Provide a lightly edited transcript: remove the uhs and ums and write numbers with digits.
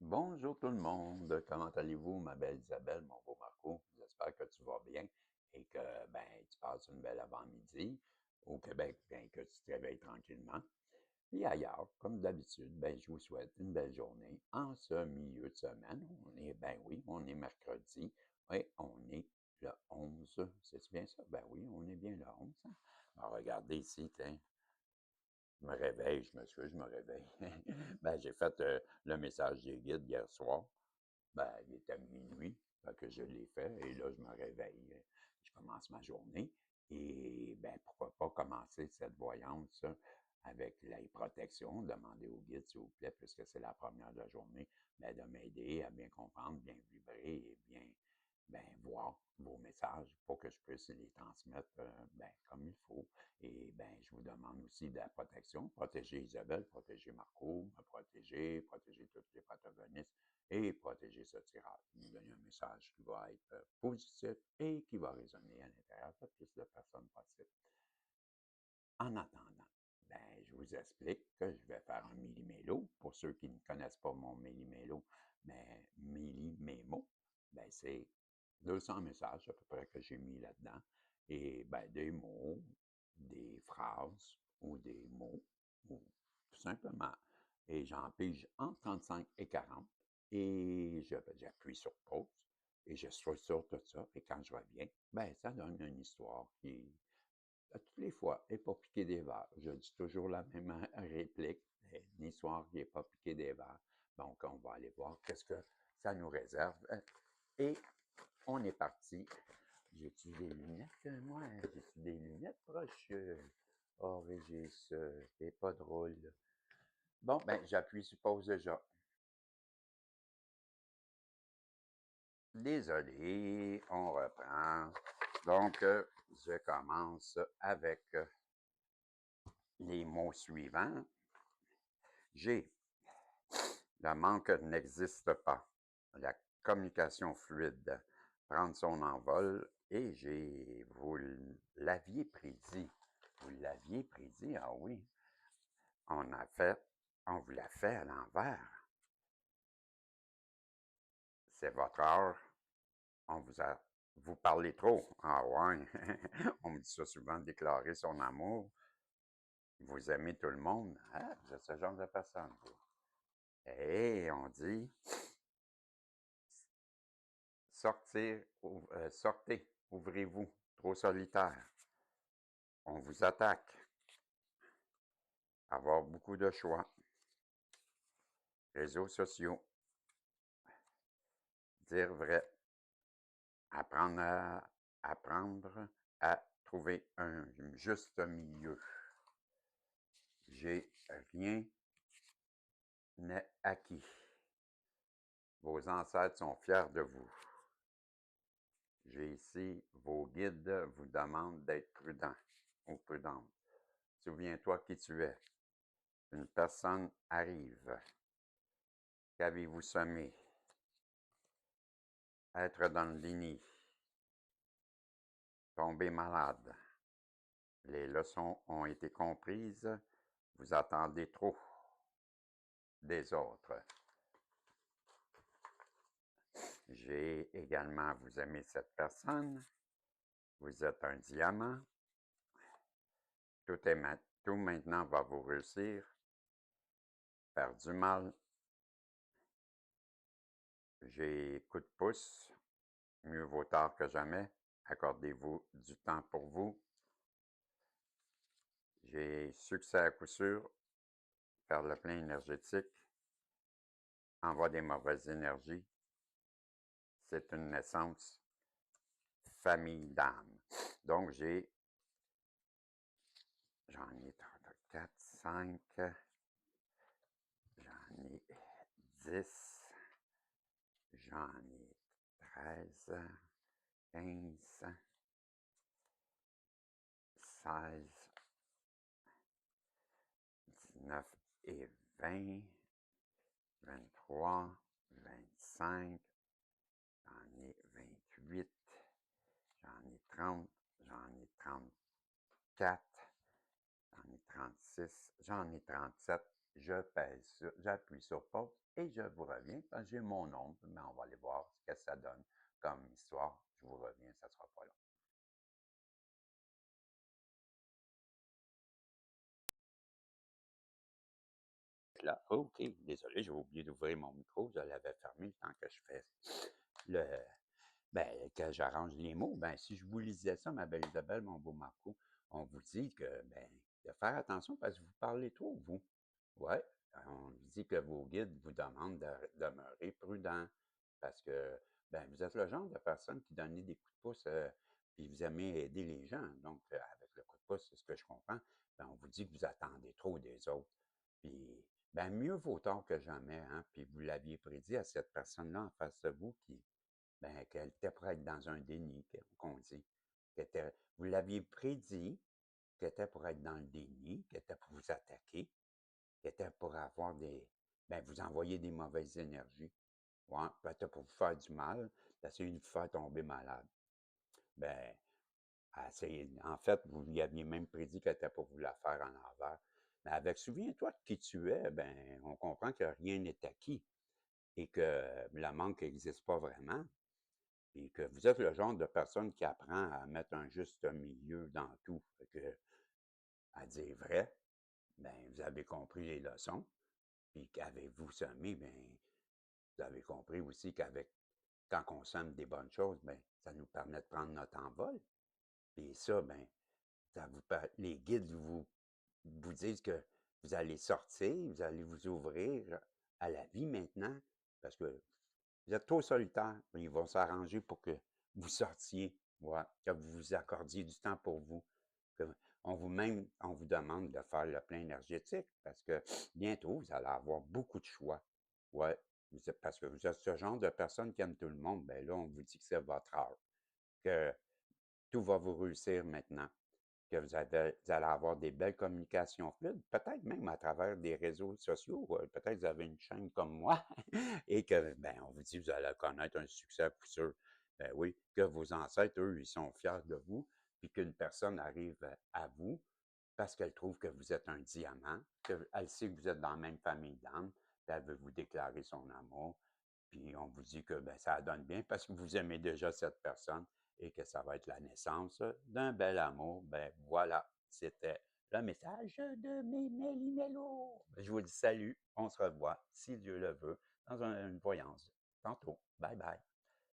Bonjour tout le monde, comment allez-vous, ma belle Isabelle, mon beau Marco? J'espère que tu vas bien et que tu passes une belle avant-midi au Québec, bien que tu te réveilles tranquillement. Et ailleurs, comme d'habitude, je vous souhaite une belle journée en ce milieu de semaine. On est mercredi et on est le 11. C'est bien ça? Ben oui, on est bien le 11. Hein? Alors, regardez ici, tiens, je me réveille, je m'excuse, je me réveille. J'ai fait le message des guides hier soir. Il était minuit, fait que je l'ai fait et là, je me réveille. Je commence ma journée et pourquoi pas commencer cette voyance avec la protection, demander au guide, s'il vous plaît, puisque c'est la première de la journée, de m'aider à bien comprendre, bien vibrer et bien voir vos messages pour que je puisse les transmettre comme il faut. Et je vous demande aussi de la protection, protéger Isabelle, protéger Marco, me protéger, protéger tous les protagonistes et protéger ce tirage. Nous donner un message qui va être positif et qui va résonner à l'intérieur de plus de personnes possible. En attendant, je vous explique que je vais faire un millimélo. Pour ceux qui ne connaissent pas mon millimélo, millimémo, c'est 200 messages à peu près que j'ai mis là-dedans. Et des mots, des phrases ou des mots, ou tout simplement. Et j'en pige entre 35 et 40. Et j'appuie sur pause et je structure tout ça. Et quand je reviens, ça donne une histoire qui à toutes les fois, et pas piquer des verres. Je dis toujours la même réplique, une histoire qui n'est pas piqué des verres. Donc, on va aller voir qu'est-ce que ça nous réserve. Et on est parti. J'ai-tu des lunettes, moi? J'ai-tu des lunettes proches? Oh, Régis, t'es pas drôle. Bon, j'appuie sur pause déjà. Désolé, on reprend. Donc, je commence avec les mots suivants. J'ai le manque n'existe pas. La communication fluide, prendre son envol, et vous l'aviez prédit. Vous l'aviez prédit, ah oui. On vous l'a fait à l'envers. C'est votre heure. Vous parlez trop. Ah ouais. On me dit ça souvent, déclarer son amour. Vous aimez tout le monde. Ah, vous êtes ce genre de personne, vous. Et on dit, sortez, ouvrez-vous, trop solitaire. On vous attaque. Avoir beaucoup de choix. Réseaux sociaux. Dire vrai. Apprendre à trouver un juste milieu. J'ai rien n'est acquis. Vos ancêtres sont fiers de vous. J'ai ici, vos guides vous demandent d'être prudent ou prudente. Souviens-toi qui tu es. Une personne arrive. Qu'avez-vous semé? Être dans le déni. Tomber malade. Les leçons ont été comprises. Vous attendez trop des autres. J'ai également, vous aimez cette personne. Vous êtes un diamant. Tout maintenant va vous réussir. Faire du mal. J'ai coup de pouce. Mieux vaut tard que jamais. Accordez-vous du temps pour vous. J'ai succès à coup sûr. Faire le plein énergétique. Envoie des mauvaises énergies. C'est une naissance. Famille d'âme. Donc, j'en ai 4, 5, j'en ai 10, j'en ai 13, 15, 16, 19 et 20, 23, 25, j'en ai 28, j'en ai 30, j'en ai 34, j'en ai 36, j'en ai 37, je pèse sur, j'appuie sur pause et je vous reviens. Quand j'ai mon nombre, mais on va aller voir ce que ça donne comme histoire. Je vous reviens, ça sera pas long. Là, OK, désolé, j'ai oublié d'ouvrir mon micro, je l'avais fermé le temps que je fais le, que j'arrange les mots. Ben, si je vous lisais ça, ma belle Isabelle, mon beau Marco, on vous dit que, de faire attention parce que vous parlez trop, vous. Ouais, on vous dit que vos guides vous demandent de demeurer prudent parce que, vous êtes le genre de personne qui donne des coups de pouce, puis vous aimez aider les gens. Donc, avec le coup de pouce, c'est ce que je comprends, on vous dit que vous attendez trop des autres. Puis, mieux vaut tard que jamais, hein. Puis vous l'aviez prédit à cette personne-là en face de vous qui, qu'elle était pour être dans un déni, qu'on dit. Vous l'aviez prédit qu'elle était pour être dans le déni, qu'elle était pour vous attaquer, qu'elle était pour avoir vous envoyer des mauvaises énergies. Ouais, peut-être pour vous faire du mal, d'essayer de vous faire tomber malade. Ben, en fait, vous lui aviez même prédit qu'elle était pour vous la faire en envers. Mais avec souviens-toi de qui tu es, on comprend que rien n'est acquis et que le manque n'existe pas vraiment. Et que vous êtes le genre de personne qui apprend à mettre un juste milieu dans tout. Fait que, à dire vrai, vous avez compris les leçons. Puis qu'avez-vous semé, vous avez compris aussi qu'avec quand on sème des bonnes choses, ça nous permet de prendre notre envol. Puis ça, les guides vous disent que vous allez sortir, vous allez vous ouvrir à la vie maintenant, parce que vous êtes trop solitaire. Ils vont s'arranger pour que vous sortiez, ouais, que vous vous accordiez du temps pour vous. On vous demande de faire le plein énergétique parce que bientôt, vous allez avoir beaucoup de choix. Ouais, parce que vous êtes ce genre de personne qui aime tout le monde. Ben là, on vous dit que c'est votre heure, que tout va vous réussir maintenant, que vous allez avoir des belles communications fluides, peut-être même à travers des réseaux sociaux. Peut-être que vous avez une chaîne comme moi et que, on vous dit que vous allez connaître un succès à coup sûr. Ben oui, que vos ancêtres, eux, ils sont fiers de vous, puis qu'une personne arrive à vous parce qu'elle trouve que vous êtes un diamant, qu'elle sait que vous êtes dans la même famille d'âme, puis elle veut vous déclarer son amour, puis on vous dit que ça donne bien parce que vous aimez déjà cette personne et que ça va être la naissance d'un bel amour. Ben voilà, c'était le message de mes méli-mélos. Je vous dis salut, on se revoit, si Dieu le veut, dans une voyance. Tantôt. Bye bye.